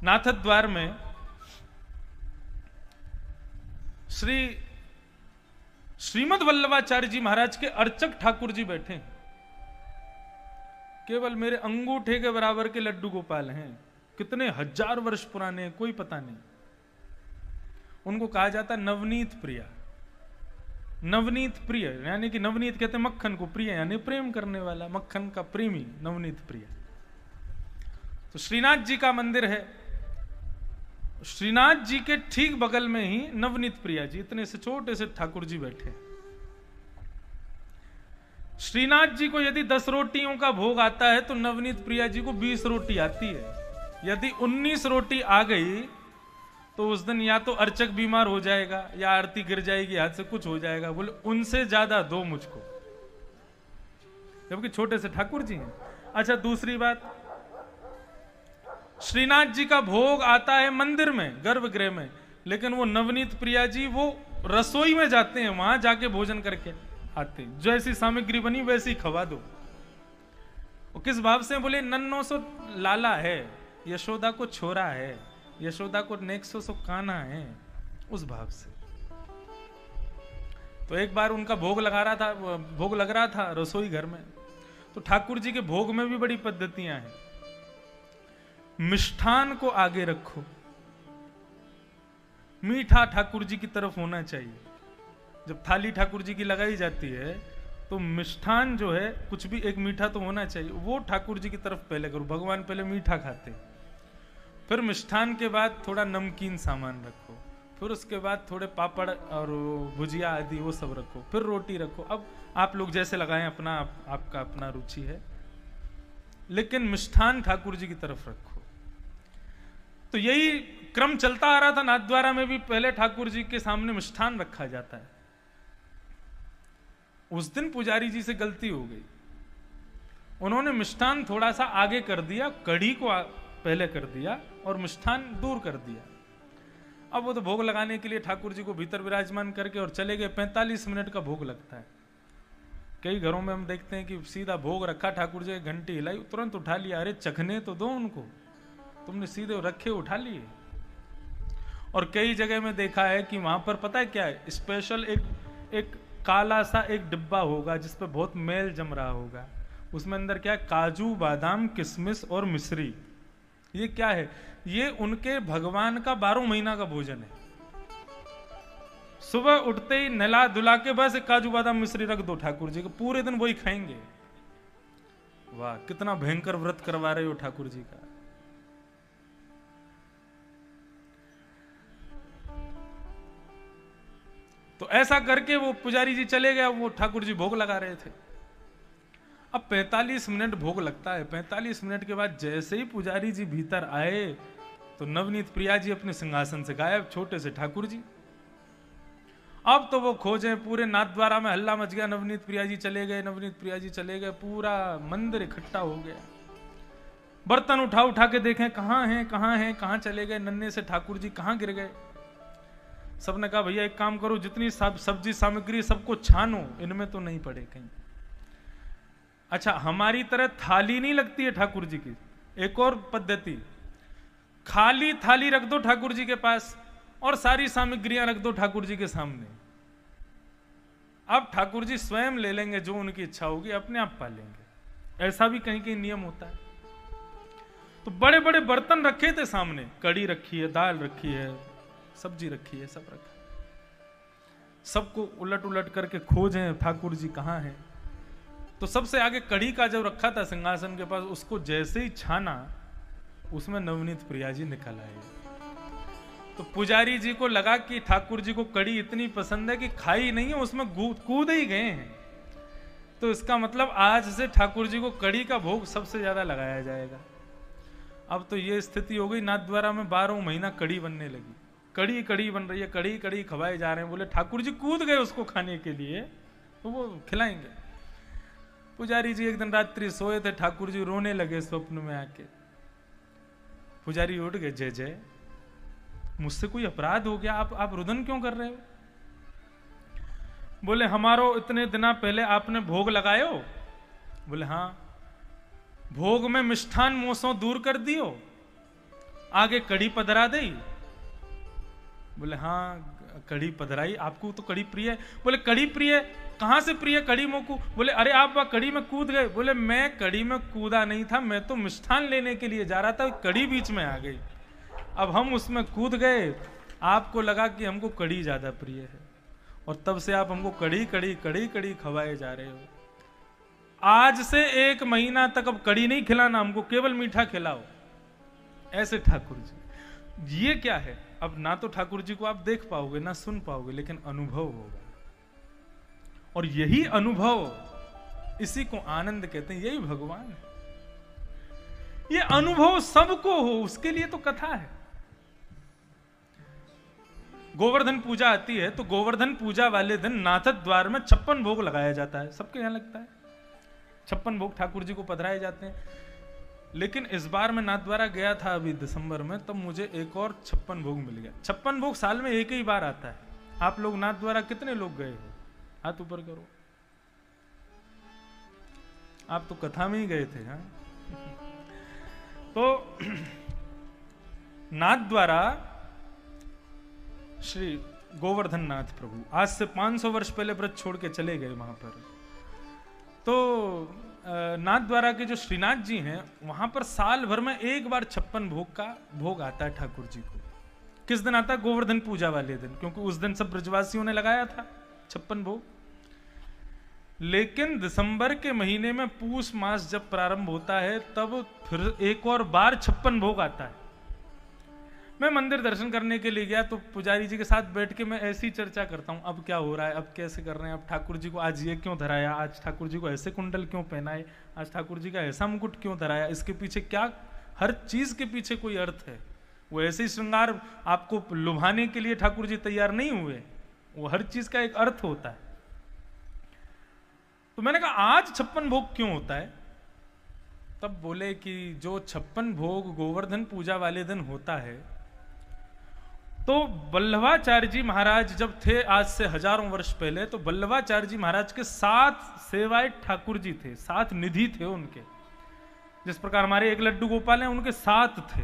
नाथद्वार में श्रीमद वल्लभाचार्य जी महाराज के अर्चक ठाकुर जी बैठे हैं। केवल मेरे अंगूठे के बराबर के लड्डू गोपाल हैं, कितने हजार वर्ष पुराने हैं कोई पता नहीं। उनको कहा जाता नवनीत प्रिया। नवनीत प्रिय यानी कि नवनीत कहते हैं मक्खन को, प्रिय यानी प्रेम करने वाला, मक्खन का प्रेमी, नवनीत प्रिय। तो श्रीनाथ जी का मंदिर है, श्रीनाथ जी के ठीक बगल में ही नवनीत प्रिया जी, इतने से छोटे से ठाकुर जी बैठे। श्रीनाथ जी को यदि 10 रोटियों का भोग आता है तो नवनीत प्रिया जी को 20 रोटी आती है। यदि 19 रोटी आ गई तो उस दिन या तो अर्चक बीमार हो जाएगा या आरती गिर जाएगी, हाथ से कुछ हो जाएगा। बोले उनसे ज्यादा दो मुझको, जबकि छोटे से ठाकुर जी हैं। अच्छा, दूसरी बात, श्रीनाथ जी का भोग आता है मंदिर में, गर्भगृह में, लेकिन वो नवनीत प्रिया जी वो रसोई में जाते हैं, वहां जाके भोजन करके आते हैं। जैसी सामग्री बनी वैसी खवा दो। वो किस भाव से? बोले नन्नो सो लाला है, यशोदा को छोरा है, यशोदा को नेक्सो सो काना है, उस भाव से। तो एक बार उनका भोग लग रहा था रसोई घर में। तो ठाकुर जी के भोग में भी बड़ी पद्धतियां हैं। मिष्ठान को आगे रखो, मीठा ठाकुर जी की तरफ होना चाहिए। जब थाली ठाकुर जी की लगाई जाती है तो मिष्ठान जो है कुछ भी एक मीठा तो होना चाहिए, वो ठाकुर जी की तरफ पहले करो। भगवान पहले मीठा खाते, फिर मिष्ठान के बाद थोड़ा नमकीन सामान रखो, फिर उसके बाद थोड़े पापड़ और भुजिया आदि वो सब रखो, फिर रोटी रखो। अब आप लोग जैसे लगाएं, आपका अपना रुचि है, लेकिन मिष्ठान ठाकुर जी की तरफ रखो। तो यही क्रम चलता आ रहा था नाथद्वारा में भी। पहले ठाकुर जी के सामने मिष्ठान रखा जाता है। उस दिन पुजारी जी से गलती हो गई, उन्होंने मिष्ठान थोड़ा सा आगे कर दिया, कढ़ी को पहले कर दिया और मिष्ठान दूर कर दिया। अब वो तो भोग लगाने के लिए ठाकुर जी को भीतर विराजमान करके और चले गए। 45 मिनट का भोग लगता है। कई घरों में हम देखते हैं कि सीधा भोग रखा, ठाकुर जी घंटी हिलाई, तुरंत उठा लिया। अरे चखने तो दो उनको, तुमने सीधे रखे उठा लिए। और कई जगह में देखा है कि वहां पर पता है क्या है, स्पेशल एक काला सा एक डिब्बा होगा जिस पे बहुत मेल जम रहा होगा। उसमें अंदर क्या है, काजू बादाम किशमिश और मिश्री। ये क्या है? ये उनके भगवान का 12 महीना का भोजन है। सुबह उठते ही नहला धुला के बस काजू बादाम मिश्री रख दो ठाकुर जी को, पूरे दिन वही खाएंगे। वाह, कितना भयंकर व्रत करवा रहे हो ठाकुर जी का। तो ऐसा करके वो पुजारी जी चले गए, वो ठाकुर जी भोग लगा रहे थे। अब 45 मिनट भोग लगता है। 45 मिनट के बाद जैसे ही पुजारी जी भीतर आए तो नवनीत प्रिया जी अपने सिंहासन से गायब, छोटे से ठाकुर जी। अब तो वो खोजे, पूरे नाथद्वारा में हल्ला मच गया, नवनीत प्रिया जी चले गए, नवनीत प्रिया जी चले गए। पूरा मंदिर इकट्ठा हो गया। बर्तन उठा के देखें कहाँ हैं, कहाँ चले गए, नन्हे से ठाकुर जी कहाँ गिर गए। सबने कहा भैया एक काम करो, जितनी सब्जी सामग्री सबको छानो, इनमें तो नहीं पड़े कहीं। अच्छा, हमारी तरह थाली नहीं लगती है ठाकुर जी की। एक और पद्धति, खाली थाली रख दो ठाकुर जी के पास और सारी सामग्रियां रख दो ठाकुर जी के सामने। अब ठाकुर जी स्वयं ले लेंगे, जो उनकी इच्छा होगी अपने आप पा लेंगे। ऐसा भी कहीं कहीं नियम होता है। तो बड़े बड़े बर्तन रखे थे सामने, कड़ी रखी है, दाल रखी है, सब्जी रखी है, सब रखा। सबको उलट उलट करके खोजें ठाकुर जी कहाँ हैं। तो सबसे आगे कढ़ी का जो रखा था सिंहासन के पास, उसको जैसे ही छाना, उसमें नवनीत प्रिया जी निकल आए। तो पुजारी जी को लगा कि ठाकुर जी को कढ़ी इतनी पसंद है कि खाई नहीं है, उसमें कूद ही गए हैं। तो इसका मतलब आज से ठाकुर जी को कढ़ी का भोग सबसे ज्यादा लगाया जाएगा। अब तो ये स्थिति हो गई, नाथद्वारा में 12 महीना कढ़ी बनने लगी। कढ़ी बन रही है, कढ़ी खवाए जा रहे हैं। बोले ठाकुर जी कूद गए उसको खाने के लिए, तो वो खिलाएंगे। पुजारी जी एक दिन रात्रि सोए थे, ठाकुर जी रोने लगे स्वप्न में आके। पुजारी उठ गए, जय जय, मुझसे कोई अपराध हो गया, आप रुदन क्यों कर रहे हो? बोले हमारो इतने दिना पहले आपने भोग लगाए हो? बोले हाँ। भोग में मिष्ठान मोसों दूर कर दियो? आगे कड़ी पधरा दे। बोले हाँ कड़ी पधराई, आपको तो कड़ी प्रिय है। बोले कड़ी प्रिय, कहां से प्रिय कड़ी मोकू? बोले अरे आप वह कड़ी में कूद गए। बोले मैं कड़ी में कूदा नहीं था, मैं तो मिष्ठान लेने के लिए जा रहा था, कड़ी बीच में आ गई, अब हम उसमें कूद गए, आपको लगा कि हमको कड़ी ज्यादा प्रिय है, और तब से आप हमको कड़ी कड़ी कड़ी कड़ी खवाए जा रहे हो। आज से 1 महीना तक अब कड़ी नहीं खिलाना, हमको केवल मीठा खिलाओ। ऐसे ठाकुर जी। ये क्या है? अब ना तो ठाकुर जी को आप देख पाओगे ना सुन पाओगे, लेकिन अनुभव होगा, और यही अनुभव, इसी को आनंद कहते हैं, यही भगवान है। ये अनुभव सबको हो, उसके लिए तो कथा है। गोवर्धन पूजा आती है तो गोवर्धन पूजा वाले दिन नाथद द्वार में 56 भोग लगाया जाता है। सबके यहां लगता है 56 भोग ठाकुर जी को पधराए जाते हैं। लेकिन इस बार मैं नाथद्वारा गया था अभी दिसंबर में, तब मुझे एक और 56 भोग मिल गया। 56 भोग साल में एक ही बार आता है। आप लोग नाथद्वारा कितने लोग गए हो? हाथ ऊपर करो। आप तो कथा में ही गए थे। हाँ तो नाथद्वारा श्री गोवर्धन नाथ प्रभु आज से 500 वर्ष पहले व्रत छोड़ के चले गए वहां पर। तो नाथद्वारा के जो श्रीनाथ जी हैं वहां पर साल भर में एक बार 56 भोग का भोग आता है ठाकुर जी को। किस दिन आता है? गोवर्धन पूजा वाले दिन, क्योंकि उस दिन सब ब्रजवासियों ने लगाया था 56 भोग। लेकिन दिसंबर के महीने में पूष मास जब प्रारंभ होता है तब फिर एक और बार 56 भोग आता है। मैं मंदिर दर्शन करने के लिए गया तो पुजारी जी के साथ बैठ के मैं ऐसी चर्चा करता हूँ, अब क्या हो रहा है, अब कैसे कर रहे हैं, अब ठाकुर जी को आज ये क्यों धराया, आज ठाकुर जी को ऐसे कुंडल क्यों पहनाए, आज ठाकुर जी का ऐसा मुकुट क्यों धराया, इसके पीछे क्या, हर चीज के पीछे कोई अर्थ है। वो ऐसे ही श्रृंगार आपको लुभाने के लिए ठाकुर जी तैयार नहीं हुए, वो हर चीज का एक अर्थ होता है। तो मैंने कहा आज 56 भोग क्यों होता है? तब बोले कि जो 56 भोग गोवर्धन पूजा वाले दिन होता है, तो वल्लभाचार्य जी महाराज जब थे आज से हजारों वर्ष पहले, तो वल्लभाचार्य जी महाराज के 7 सेवाए ठाकुर जी थे, 7 निधि थे उनके। जिस प्रकार हमारे एक लड्डू गोपाल हैं, उनके 7 थे।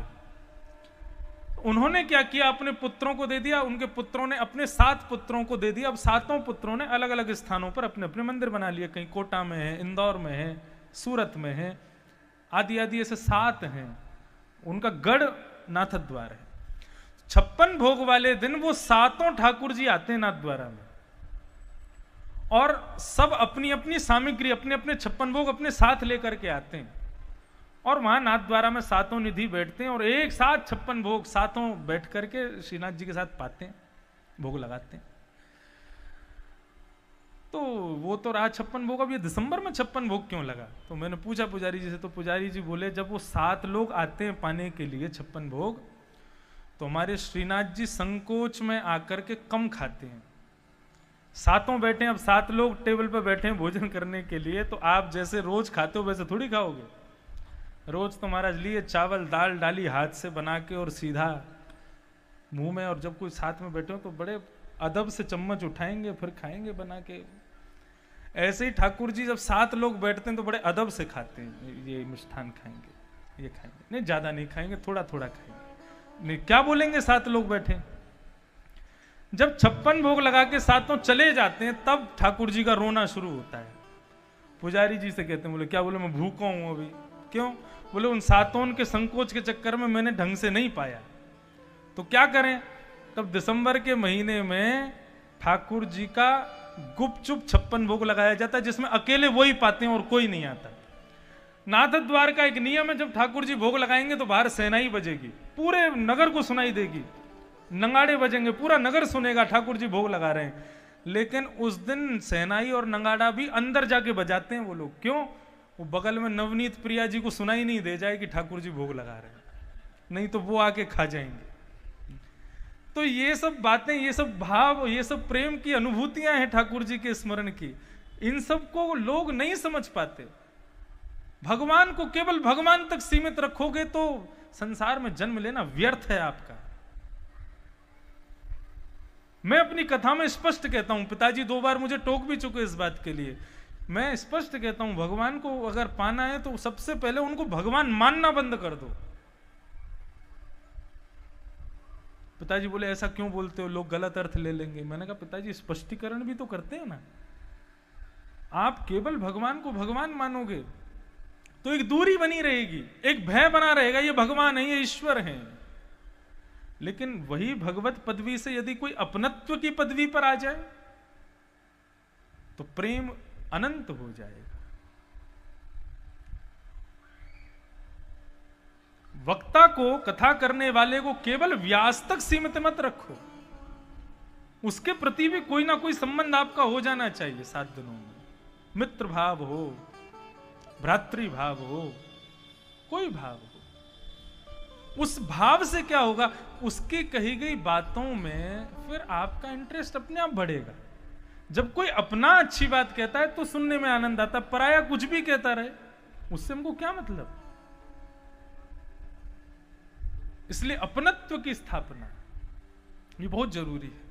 उन्होंने क्या किया? अपने पुत्रों को दे दिया, उनके पुत्रों ने अपने 7 पुत्रों को दे दिया। अब 7 पुत्रों ने अलग अलग स्थानों पर अपने अपने मंदिर बना लिए, कहीं कोटा में है, इंदौर में है, सूरत में है, आदि आदि ऐसे 7 हैं। उनका गढ़ नाथद्वार है। 56 भोग वाले दिन वो 7 ठाकुर जी आते हैं नाथद्वारा में, और सब अपनी अपनी सामग्री, अपने अपने 56 भोग अपने साथ लेकर के आते हैं, और वहां नाथद्वारा में 7 निधि बैठते हैं और एक साथ 56 भोग 7 बैठ करके श्रीनाथ जी के साथ पाते हैं, भोग लगाते हैं। तो वो तो रहा 56 भोग। अब ये दिसंबर में 56 भोग क्यों लगा? तो मैंने पूछा पुजारी जी से, तो पुजारी जी बोले जब वो 7 लोग आते हैं पाने के लिए 56 भोग, तो हमारे श्रीनाथ जी संकोच में आकर के कम खाते हैं। 7 बैठे हैं, अब 7 लोग टेबल पर बैठे हैं भोजन करने के लिए, तो आप जैसे रोज खाते हो वैसे थोड़ी खाओगे। रोज तो महाराज लिए चावल दाल डाली हाथ से बना के और सीधा मुंह में, और जब कोई साथ में बैठे हो तो बड़े अदब से चम्मच उठाएंगे फिर खाएंगे बना के। ऐसे ही ठाकुर जी जब 7 लोग बैठते हैं तो बड़े अदब से खाते हैं। ये मिष्ठान खाएंगे, ये खाएंगे, नहीं ज्यादा नहीं खाएंगे, थोड़ा थोड़ा खाएंगे। नहीं क्या बोलेंगे? 7 लोग बैठे। जब 56 भोग लगा के 7 चले जाते हैं तब ठाकुर जी का रोना शुरू होता है। पुजारी जी से कहते हैं, बोले क्या? बोले मैं भूखा हूं अभी। क्यों? बोले उन 7 के संकोच के चक्कर में मैंने ढंग से नहीं पाया। तो क्या करें? तब दिसंबर के महीने में ठाकुर जी का गुपचुप 56 भोग लगाया जाता है, जिसमें अकेले वो ही पाते हैं और कोई नहीं आता। नाथद्वार का एक नियम है, जब ठाकुर जी भोग लगाएंगे तो बाहर सेनाई बजेगी, पूरे नगर को सुनाई देगी, नगाड़े बजेंगे, पूरा नगर सुनेगा ठाकुर जी भोग लगा रहे हैं। लेकिन उस दिन सेनाई और नगाड़ा भी अंदर जाके बजाते हैं वो लोग। क्यों? वो बगल में नवनीत प्रिया जी को सुनाई नहीं दे जाए कि ठाकुर जी भोग लगा रहे हैं, नहीं तो वो आके खा जाएंगे। तो ये सब बातें, ये सब भाव, ये सब प्रेम की अनुभूतियां हैं ठाकुर जी के स्मरण की। इन सब को लोग नहीं समझ पाते। भगवान को केवल भगवान तक सीमित रखोगे तो संसार में जन्म लेना व्यर्थ है आपका। मैं अपनी कथा में स्पष्ट कहता हूं, पिताजी 2 बार मुझे टोक भी चुके इस बात के लिए। मैं स्पष्ट कहता हूं, भगवान को अगर पाना है तो सबसे पहले उनको भगवान मानना बंद कर दो। पिताजी बोले ऐसा क्यों बोलते हो, लोग गलत अर्थ ले लेंगे। मैंने कहा पिताजी स्पष्टीकरण भी तो करते हैं ना। आप केवल भगवान को भगवान मानोगे तो एक दूरी बनी रहेगी, एक भय बना रहेगा, ये भगवान है, ये ईश्वर है। लेकिन वही भगवत पदवी से यदि कोई अपनत्व की पदवी पर आ जाए तो प्रेम अनंत हो जाएगा। वक्ता को, कथा करने वाले को केवल व्यास तक सीमित मत रखो, उसके प्रति भी कोई ना कोई संबंध आपका हो जाना चाहिए। 7 दिनों में मित्र भाव हो, भ्रातृ भाव हो, कोई भाव हो। उस भाव से क्या होगा, उसकी कही गई बातों में फिर आपका इंटरेस्ट अपने आप बढ़ेगा। जब कोई अपना अच्छी बात कहता है तो सुनने में आनंद आता, पराया कुछ भी कहता रहे उससे हमको क्या मतलब। इसलिए अपनत्व की स्थापना ये बहुत जरूरी है।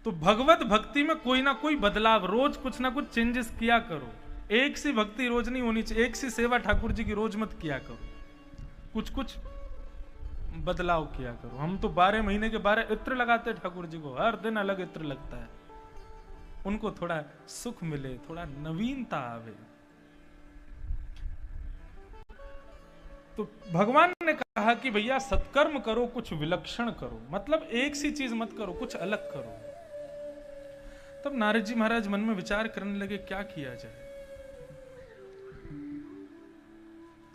तो भगवत भक्ति में कोई ना कोई बदलाव, रोज कुछ ना कुछ चेंजेस किया करो। एक सी भक्ति रोज नहीं होनी चाहिए, एक सी सेवा ठाकुर जी की रोज मत किया करो, कुछ कुछ बदलाव किया करो। हम तो 12 महीने के 12 इत्र लगाते हैं ठाकुर जी को, हर दिन अलग इत्र लगता है। उनको थोड़ा सुख मिले, थोड़ा नवीनता आवे। तो भगवान ने कहा कि भैया सत्कर्म करो, कुछ विलक्षण करो, मतलब एक सी चीज मत करो, कुछ अलग करो। तब नारद जी महाराज मन में विचार करने लगे क्या किया जाए।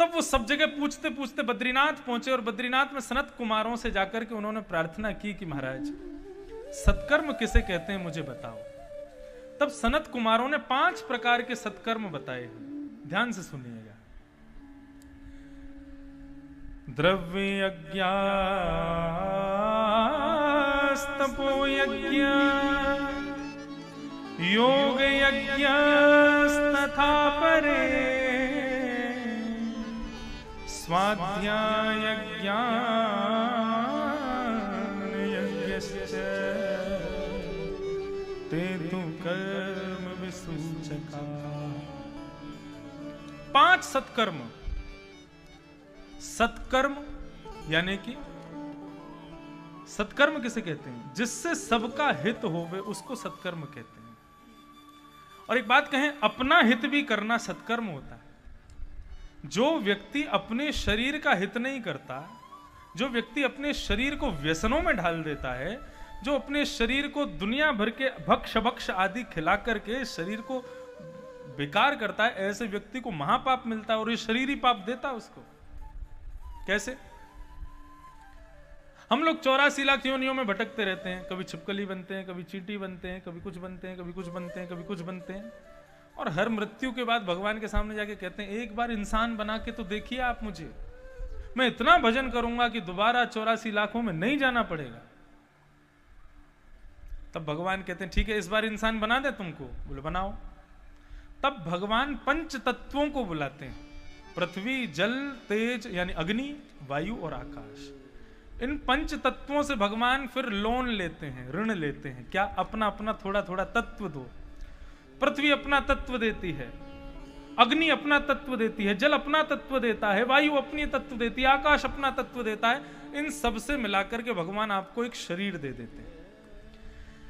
तब वो सब जगह पूछते पूछते बद्रीनाथ पहुंचे और बद्रीनाथ में सनत कुमारों से जाकर के उन्होंने प्रार्थना की कि महाराज सत्कर्म किसे कहते हैं मुझे बताओ। तब सनत कुमारों ने 5 प्रकार के सत्कर्म बताए हैं, ध्यान से सुनिएगा। द्रव्य यज्ञ, तपो यज्ञ, योग यज्ञ तथा परे, स्वाध्याय यज्ञश्च ते तु कर्म विसूचका। 5 सत्कर्म। सत्कर्म यानी कि सत्कर्म किसे कहते हैं, जिससे सबका हित होवे उसको सत्कर्म कहते हैं। और एक बात कहें, अपना हित भी करना सत्कर्म होता है। जो व्यक्ति अपने शरीर का हित नहीं करता, जो व्यक्ति अपने शरीर को व्यसनों में ढाल देता है, जो अपने शरीर को दुनिया भर के भक्ष आदि खिला करके शरीर को बेकार करता है, ऐसे व्यक्ति को महापाप मिलता है और ये शरीर ही पाप देता है उसको। कैसे? हम लोग 84 लाख योनियों में भटकते रहते हैं, कभी छिपकली बनते हैं, कभी चींटी बनते हैं, कभी कुछ बनते हैं, कभी कुछ बनते हैं, कभी कुछ बनते हैं, और हर मृत्यु के बाद भगवान के सामने जाके कहते हैं एक बार इंसान बना के तो देखिए आप मुझे, मैं इतना भजन करूंगा कि दोबारा 84 लाखों में नहीं जाना पड़ेगा। तब भगवान कहते हैं ठीक है इस बार इंसान बना दे तुमको, बोले बनाओ। तब भगवान 5 तत्वों को बुलाते हैं, पृथ्वी, जल, तेज यानी अग्नि, वायु और आकाश। इन 5 तत्वों से भगवान फिर लोन लेते हैं, ऋण लेते हैं। क्या? अपना अपना थोड़ा थोड़ा तत्व दो। पृथ्वी अपना तत्व देती है, अग्नि अपना तत्व देती है, जल अपना तत्व देता है, वायु अपनी तत्व देती है, आकाश अपना तत्व देता है। इन सब से मिलाकर के भगवान आपको एक शरीर दे देते हैं।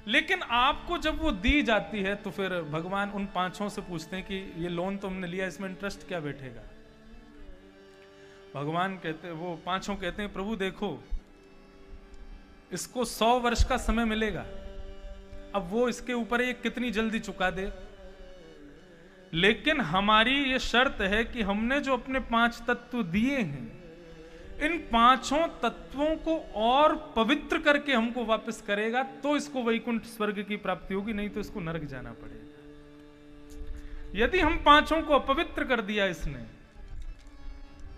लेकिन आपको जब वो दी जाती है तो फिर भगवान उन 5 से पूछते हैं कि ये लोन तो हमने लिया, इसमें इंटरेस्ट क्या बैठेगा? भगवान कहते हैं, वो 5 कहते हैं प्रभु देखो इसको 100 वर्ष का समय मिलेगा, अब वो इसके ऊपर ये कितनी जल्दी चुका दे, लेकिन हमारी ये शर्त है कि हमने जो अपने 5 तत्व दिए हैं, इन 5 तत्वों को और पवित्र करके हमको वापस करेगा तो इसको वैकुंठ स्वर्ग की प्राप्ति होगी, नहीं तो इसको नरक जाना पड़ेगा। यदि हम 5 को अपवित्र कर दिया इसने,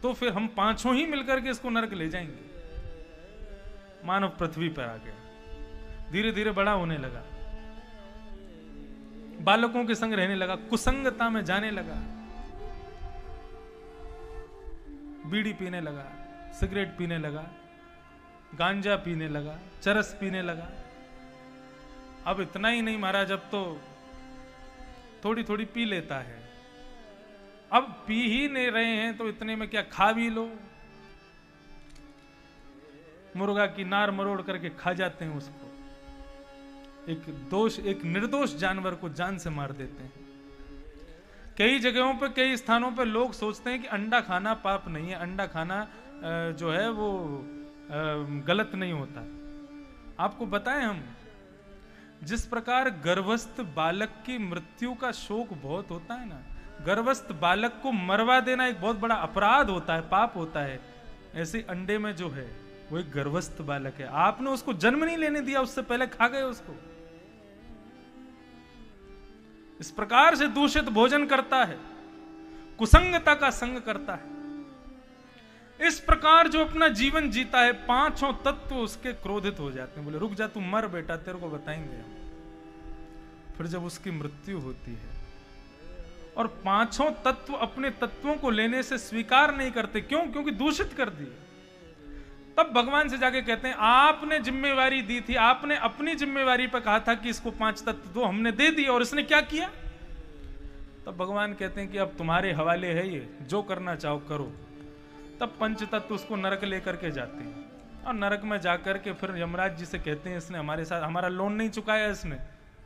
तो फिर हम 5 ही मिलकर के इसको नरक ले जाएंगे। मानव पृथ्वी पर आ गया, धीरे धीरे बड़ा होने लगा, बालकों के संग रहने लगा, कुसंगता में जाने लगा, बीड़ी पीने लगा, सिगरेट पीने लगा, गांजा पीने लगा, चरस पीने लगा। अब इतना ही नहीं महाराज, अब तो थोड़ी थोड़ी पी लेता है। अब पी ही नहीं रहे हैं तो इतने में क्या खा भी लो। मुर्गा की नार मरोड़ करके खा जाते हैं उसको। एक निर्दोष जानवर को जान से मार देते हैं। कई जगहों पर, कई स्थानों पर लोग सोचते हैं कि अंडा खाना पाप नहीं है, अंडा खाना जो है वो गलत नहीं होता। आपको बताएं हम, जिस प्रकार गर्भस्थ बालक की मृत्यु का शोक बहुत होता है ना, गर्भस्थ बालक को मरवा देना एक बहुत बड़ा अपराध होता है, पाप होता है, ऐसे अंडे में जो है वो एक गर्भस्थ बालक है। आपने उसको जन्म नहीं लेने दिया, उससे पहले खा गए उसको। इस प्रकार से दूषित भोजन करता है, कुसंगता का संग करता है। इस प्रकार जो अपना जीवन जीता है, पांचों तत्व उसके क्रोधित हो जाते हैं, बोले रुक जा, तू मर बेटा, तेरे को बताएंगे। फिर जब उसकी मृत्यु होती है और पांचों तत्व अपने तत्वों को लेने से स्वीकार नहीं करते, क्यों? क्योंकि दूषित कर दिए। तब भगवान से जाके कहते हैं, आपने जिम्मेवारी दी थी, आपने अपनी जिम्मेवारी पर कहा था कि इसको 5 तत्व दो, हमने दे दिया, और इसने क्या किया? तब भगवान कहते हैं कि अब तुम्हारे हवाले है ये, जो करना चाहो करो। तब 5 तत्व उसको नरक लेकर के जाते हैं, और नरक में जाकर के फिर यमराज जी से कहते हैं, इसने हमारे साथ हमारा लोन नहीं चुकाया, इसने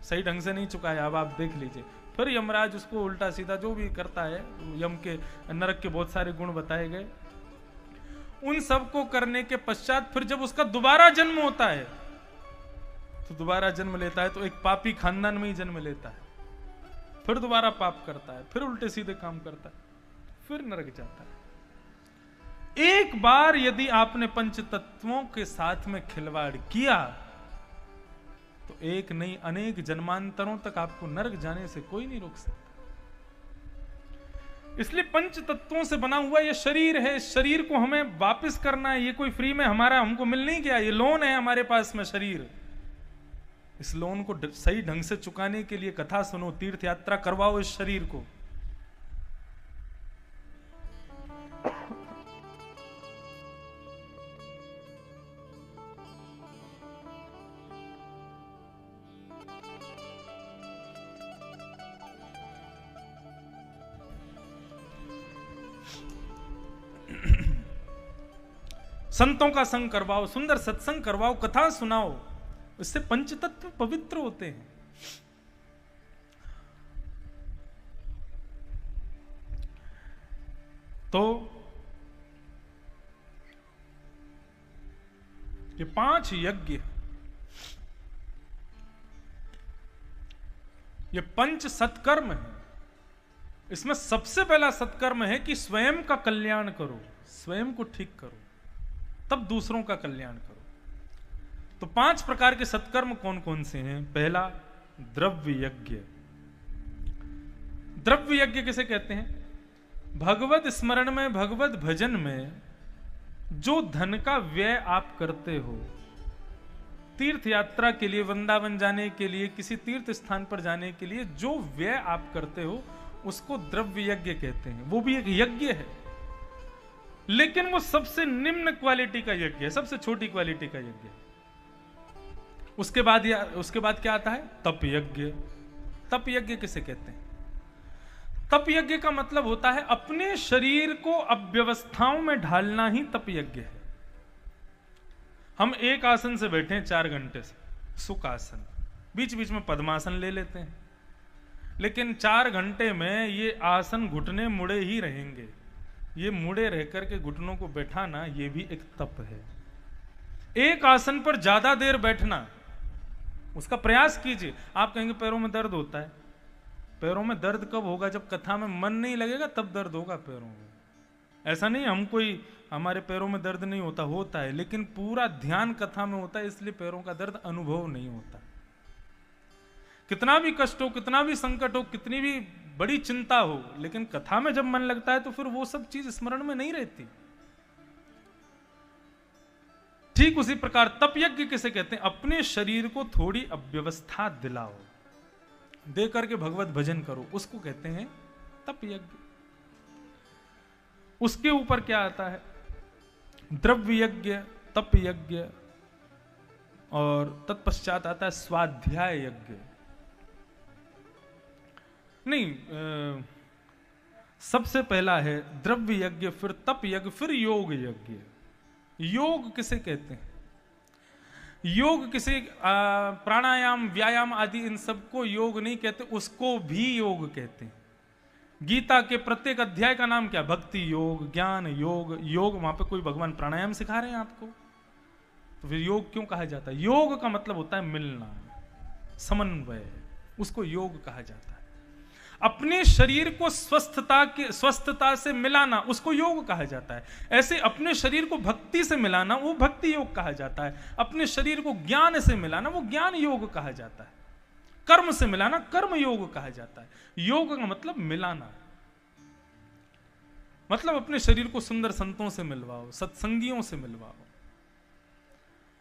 सही ढंग से नहीं चुकाया, अब आप देख लीजिए। फिर यमराज उसको उल्टा सीधा जो भी करता है, यम के नरक के बहुत सारे गुण बताए गए। उन सब को करने के पश्चात फिर जब उसका दोबारा जन्म होता है, तो दोबारा जन्म लेता है तो एक पापी खानदान में ही जन्म लेता है, फिर दोबारा पाप करता है, फिर उल्टे सीधे काम करता है, फिर नरक जाता है। एक बार यदि आपने पंच तत्वों के साथ में खिलवाड़ किया तो एक नहीं अनेक जन्मांतरों तक आपको नरक जाने से कोई नहीं रोक सकता। इसलिए पंच तत्वों से बना हुआ ये शरीर है, इस शरीर को हमें वापस करना है। ये कोई फ्री में हमारा हमको मिल नहीं गया, ये लोन है हमारे पास में शरीर। इस लोन को सही ढंग से चुकाने के लिए कथा सुनो, तीर्थ यात्रा करवाओ इस शरीर को। संतों का संग करवाओ, सुंदर सत्संग करवाओ, कथा सुनाओ, इससे पंचतत्व पवित्र होते हैं। तो ये 5 यज्ञ, ये पंच सत्कर्म है। इसमें सबसे पहला सत्कर्म है कि स्वयं का कल्याण करो, स्वयं को ठीक करो, तब दूसरों का कल्याण करो। तो 5 प्रकार के सत्कर्म कौन कौन से हैं? पहला, द्रव्य यज्ञ। द्रव्य यज्ञ किसे कहते हैं? भगवत स्मरण में, भगवत भजन में जो धन का व्यय आप करते हो, तीर्थ यात्रा के लिए, वृंदावन जाने के लिए, किसी तीर्थ स्थान पर जाने के लिए जो व्यय आप करते हो, उसको द्रव्य यज्ञ कहते हैं। वो भी एक यज्ञ है, लेकिन वो सबसे निम्न क्वालिटी का यज्ञ है, सबसे छोटी क्वालिटी का यज्ञ है। उसके बाद क्या आता है? तप यज्ञ। तप यज्ञ किसे कहते हैं? तप यज्ञ का मतलब होता है अपने शरीर को अव्यवस्थाओं में ढालना ही तप यज्ञ है। हम एक आसन से बैठे हैं 4 घंटे से, सुख आसन, बीच बीच में पद्मासन ले लेते हैं, लेकिन 4 घंटे में ये आसन घुटने मुड़े ही रहेंगे। ये मुड़े रह करके घुटनों को बैठाना, ये भी एक तप है। एक आसन पर ज्यादा देर बैठना, उसका प्रयास कीजिए। आप कहेंगे पैरों में दर्द होता है। पैरों में दर्द कब होगा? जब कथा में मन नहीं लगेगा, तब दर्द होगा पैरों में। ऐसा नहीं हमारे पैरों में दर्द नहीं होता है, लेकिन पूरा ध्यान कथा में होता है, इसलिए पैरों का दर्द अनुभव नहीं होता। कितना भी कष्ट हो, कितना भी संकट हो, कितनी भी बड़ी चिंता हो, लेकिन कथा में जब मन लगता है तो फिर वो सब चीज स्मरण में नहीं रहती। ठीक उसी प्रकार तप यज्ञ किसे कहते हैं? अपने शरीर को थोड़ी अव्यवस्था दिलाओ, दे करके भगवत भजन करो, उसको कहते हैं तप यज्ञ। उसके ऊपर क्या आता है? द्रव्य यज्ञ, तप यज्ञ, और तत्पश्चात आता है स्वाध्याय यज्ञ। नहीं, सबसे पहला है द्रव्य यज्ञ, फिर तप यज्ञ, फिर योग यज्ञ। योग किसे कहते हैं? योग किसी प्राणायाम व्यायाम आदि इन सबको योग नहीं कहते, उसको भी योग कहते हैं। गीता के प्रत्येक अध्याय का नाम क्या? भक्ति योग, ज्ञान योग। योग वहां पे कोई भगवान प्राणायाम सिखा रहे हैं आपको, तो फिर योग क्यों कहा जाता है? योग का मतलब होता है मिलना, समन्वय, उसको योग कहा जाता है। अपने शरीर को स्वस्थता से मिलाना, उसको योग कहा जाता है। ऐसे अपने शरीर को भक्ति से मिलाना, वो भक्ति योग कहा जाता है। अपने शरीर को ज्ञान से मिलाना, वो ज्ञान योग कहा जाता है। कर्म से मिलाना, कर्म योग कहा जाता है। योग का मतलब मिलाना, मतलब अपने शरीर को सुंदर संतों से मिलवाओ, सत्संगियों से मिलवाओ।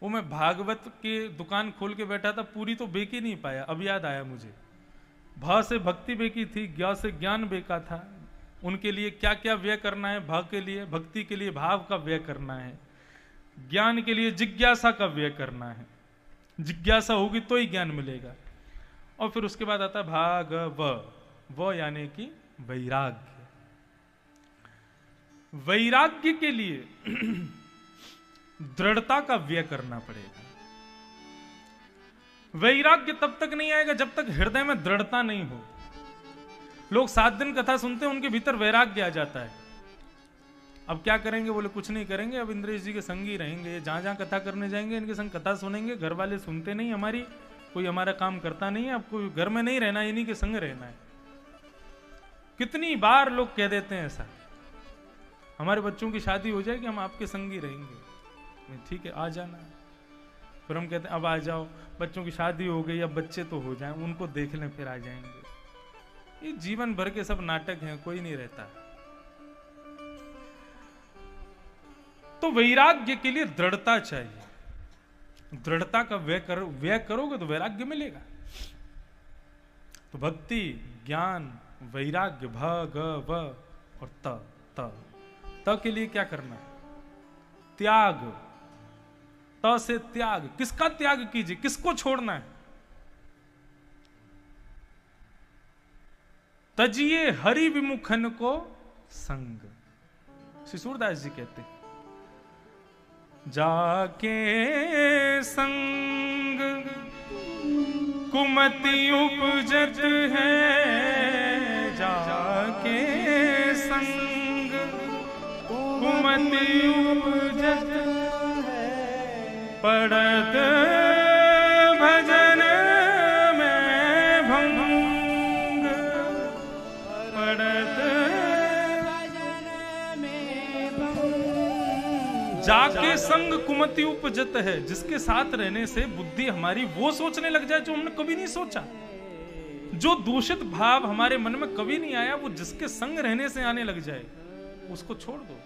वो मैं भागवत के दुकान खोल के बैठा था, पूरी तो बेच ही नहीं पाया। अब याद आया मुझे, भा से भक्ति बेकी थी, ज्ञा से ज्ञान बेका था। उनके लिए क्या क्या व्यय करना है? भा के लिए, भक्ति के लिए भाव का व्यय करना है, ज्ञान के लिए जिज्ञासा का व्यय करना है। जिज्ञासा होगी तो ही ज्ञान मिलेगा। और फिर उसके बाद आता भाग व यानी कि वैराग्य। वैराग्य के लिए दृढ़ता का व्यय करना पड़ेगा। वैराग्य तब तक नहीं आएगा जब तक हृदय में दृढ़ता नहीं हो। लोग 7 दिन कथा सुनते हैं, उनके भीतर वैराग्य आ जाता है। अब क्या करेंगे? बोले कुछ नहीं करेंगे, अब इंद्रेश जी के संग ही रहेंगे। जहां जहां कथा करने जाएंगे इनके संग कथा सुनेंगे। घर वाले सुनते नहीं हमारी, कोई हमारा काम करता नहीं है, आपको घर में नहीं रहना, इन्हीं के संग रहना है। कितनी बार लोग कह देते हैं ऐसा, हमारे बच्चों की शादी हो जाएगी, हम आपके संग ही रहेंगे। ठीक है, आ जाना। फिर हम कहते हैं अब आ जाओ, बच्चों की शादी हो गई, अब बच्चे तो हो जाएं, उनको देख लें फिर आ जाएंगे। ये जीवन भर के सब नाटक हैं, कोई नहीं रहता। तो वैराग्य के लिए दृढ़ता चाहिए। दृढ़ता का व्यय करोगे तो वैराग्य मिलेगा। तो भक्ति, ज्ञान, वैराग्य, भ ग व और त के लिए क्या करना है? त्याग। त से त्याग। किसका त्याग कीजिए? किसको छोड़ना है? तजिए हरि विमुखन को संग। श्री सूरदास जी कहते हैं, जाके संग कुमति उपजत है, जाके संग कुमति उपजत पड़त भजन में भंग, पड़त भजन में भंग। जाके संग कुमति उपजत है, जिसके साथ रहने से बुद्धि हमारी वो सोचने लग जाए जो हमने कभी नहीं सोचा। जो दूषित भाव हमारे मन में कभी नहीं आया, वो जिसके संग रहने से आने लग जाए, उसको छोड़ दो।